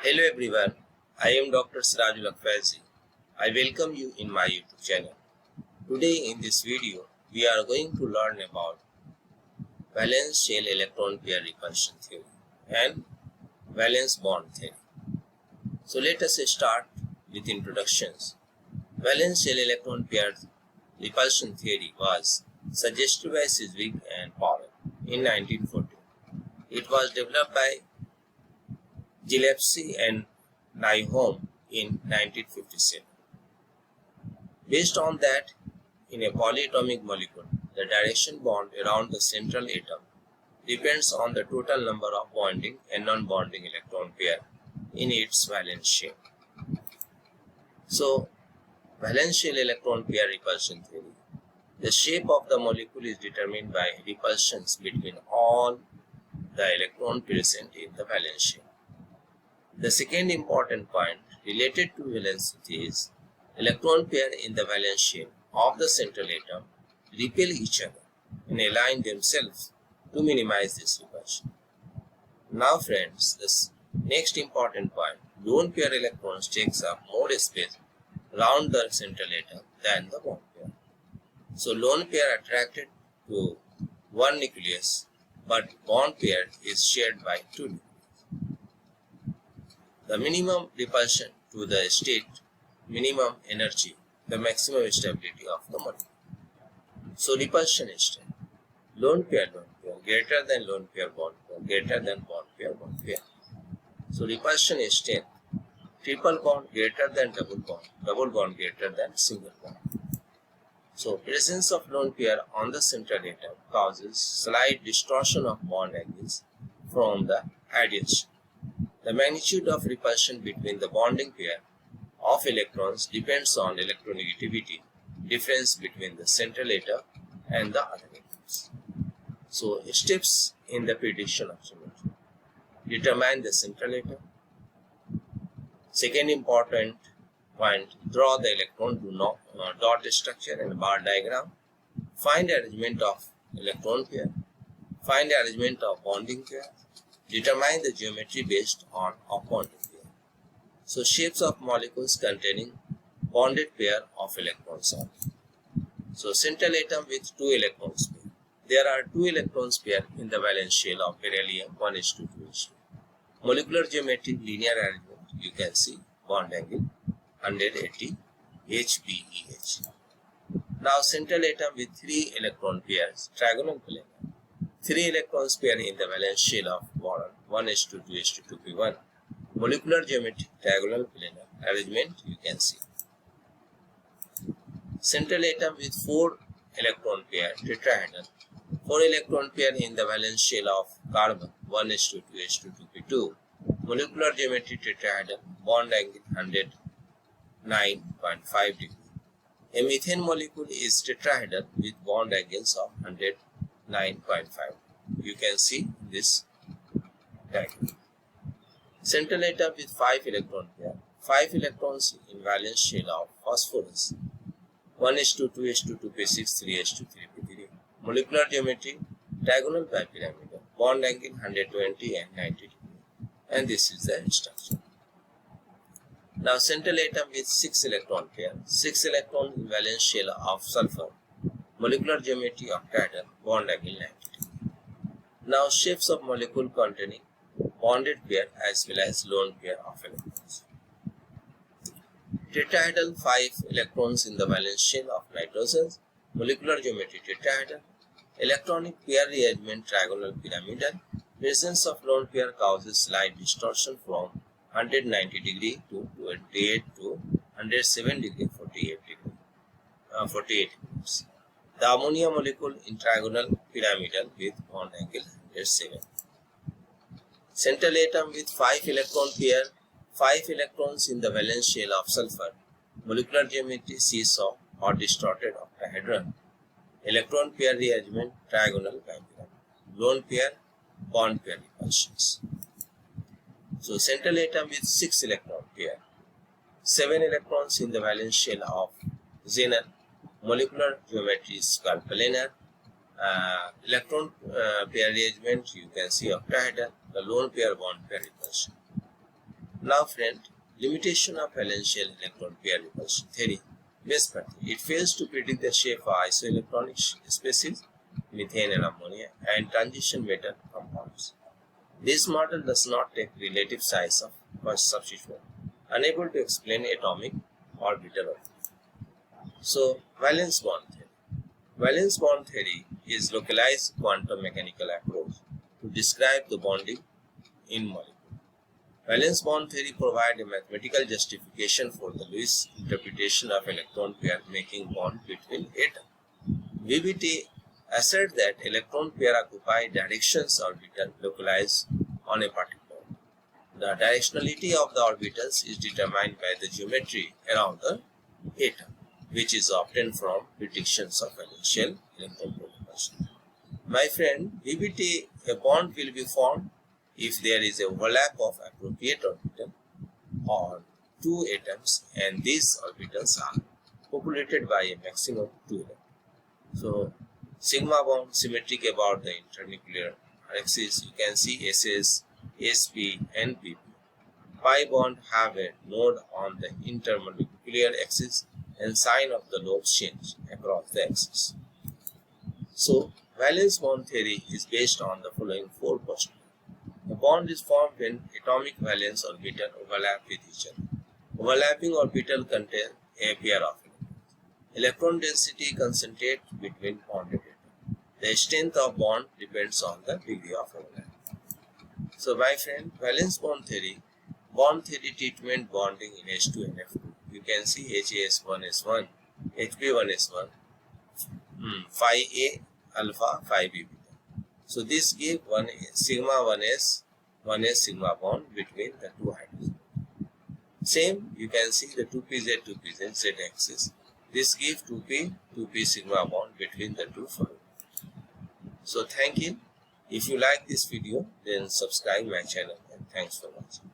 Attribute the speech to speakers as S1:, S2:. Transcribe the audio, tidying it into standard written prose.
S1: Hello everyone, I am Dr. Sirajul Akfazi. I welcome you in my YouTube channel. Today in this video, we are going to learn about valence shell electron pair repulsion theory and valence bond theory. So let us start with introductions. Valence shell electron pair repulsion theory was suggested by Sidgwick and Powell in 1940. It was developed by Gillespie and Nyholm in 1957. Based on that, in a polyatomic molecule, the direction bond around the central atom depends on the total number of bonding and non-bonding electron pair in its valence shell. So, valence shell electron pair repulsion theory. The shape of the molecule is determined by repulsions between all the electrons present in the valence shell. The second important point related to valency is electron pair in the valence shell of the central atom repel each other and align themselves to minimize this repulsion. Now friends, this next important point, lone pair electrons takes up more space around the central atom than the bond pair. So lone pair attracted to one nucleus, but bond pair is shared by two nucleus. The minimum repulsion to the state, minimum energy, the maximum stability of the molecule. So repulsion state, lone pair greater than lone pair bond pair greater than bond pair. So repulsion state, triple bond greater than double bond greater than single bond. So presence of lone pair on the central atom causes slight distortion of bond angles from the adhesion. The magnitude of repulsion between the bonding pair of electrons depends on electronegativity difference between the central atom and the other atoms. So steps in the prediction of symmetry. Determine the central atom. Second important point, draw the electron dot structure and bar diagram. Find arrangement of electron pair. Find arrangement of bonding pair. Determine the geometry based on bonding pair. So shapes of molecules containing bonded pair of electrons are. So central atom with 2 electrons pair. There are 2 electrons pair in the valence shell of beryllium 1s2 2s2. Molecular geometry, linear arrangement, you can see bond angle 180 HBEH. Now central atom with 3 electron pairs, trigonal planar. 3 electrons pair in the valence shell of boron 1s2 2s2 2p1. Molecular geometry, diagonal planar arrangement, you can see. Central atom with 4 electron pair, tetrahedral. 4 electron pair in the valence shell of carbon 1s2 2s2 2p2. Molecular geometry, tetrahedral, bond angle 109.5 degree. A methane molecule is tetrahedral with bond angles of 109.5. You can see this diagram. Central atom with 5 electron pair. 5 electrons in valence shell of phosphorus 1s2 2s2 2p6 3s2 3p3. Molecular geometry, diagonal bipyramidal, bond angle 120 and 90 degree. And this is the structure. Now central atom with 6 electron pair. 6 electrons in valence shell of sulfur. Molecular geometry octahedral, bond angle 90 degree. Now shapes of molecule containing bonded pair as well as lone pair of electrons. Tetrahedral, 5 electrons in the valence shell of nitrogen. Molecular geometry, tetrahedral. Electronic pair rearrangement, trigonal pyramidal. Presence of lone pair causes slight distortion from 190 degree to 28 to 107 degree 48 degrees. The ammonia molecule in trigonal pyramidal with bond angle 107. Central atom with 5 electron pair, 5 electrons in the valence shell of sulfur. Molecular geometry, seesaw or distorted octahedron. Electron pair rearrangement, trigonal bipyramidal. Lone pair, bond pair repulsions. So central atom with 6 electron pair. 7 electrons in the valence shell of xenon. Molecular geometry is called planar. Electron pair arrangement, you can see octahedral, the lone pair bond pair repulsion. Now friend, limitation of valence shell electron pair repulsion theory. VSEPR. It fails to predict the shape of isoelectronic species, methane and ammonia, and transition metal compounds. This model does not take relative size of first substituent, unable to explain atomic orbital. So, valence bond theory. Valence bond theory is localized quantum mechanical approach to describe the bonding in molecules. Valence bond theory provides a mathematical justification for the Lewis interpretation of electron pair making bond between atoms. VBT asserts that electron pair occupy directions orbital localized on a particle. The directionality of the orbitals is determined by the geometry around the atom, which is obtained from predictions of valence shell electron pair repulsion. My friend, VBT, a bond will be formed if there is a overlap of appropriate orbital on two atoms and these orbitals are populated by a maximum 2 electrons. So, sigma bond symmetric about the internuclear axis. You can see SS, SP and PP. Pi bond have a node on the intermolecular axis and sign of the lobes change across the axis. So, valence bond theory is based on the following 4 postulates. The bond is formed when atomic valence orbital overlap with each other. Overlapping orbital contain a pair of electrons. Electron density concentrates between bonded atoms. The strength of bond depends on the degree of overlap. So my friend, valence bond theory treatment bonding in H2 and F2. You can see HAS1S1, HB1S1, phi A alpha, phi B beta. So this gives one sigma 1s sigma bond between the two hydrogens. Same, you can see the 2pz z axis. This gives 2p sigma bond between the two fluids. So thank you. If you like this video, then subscribe my channel and thanks for watching.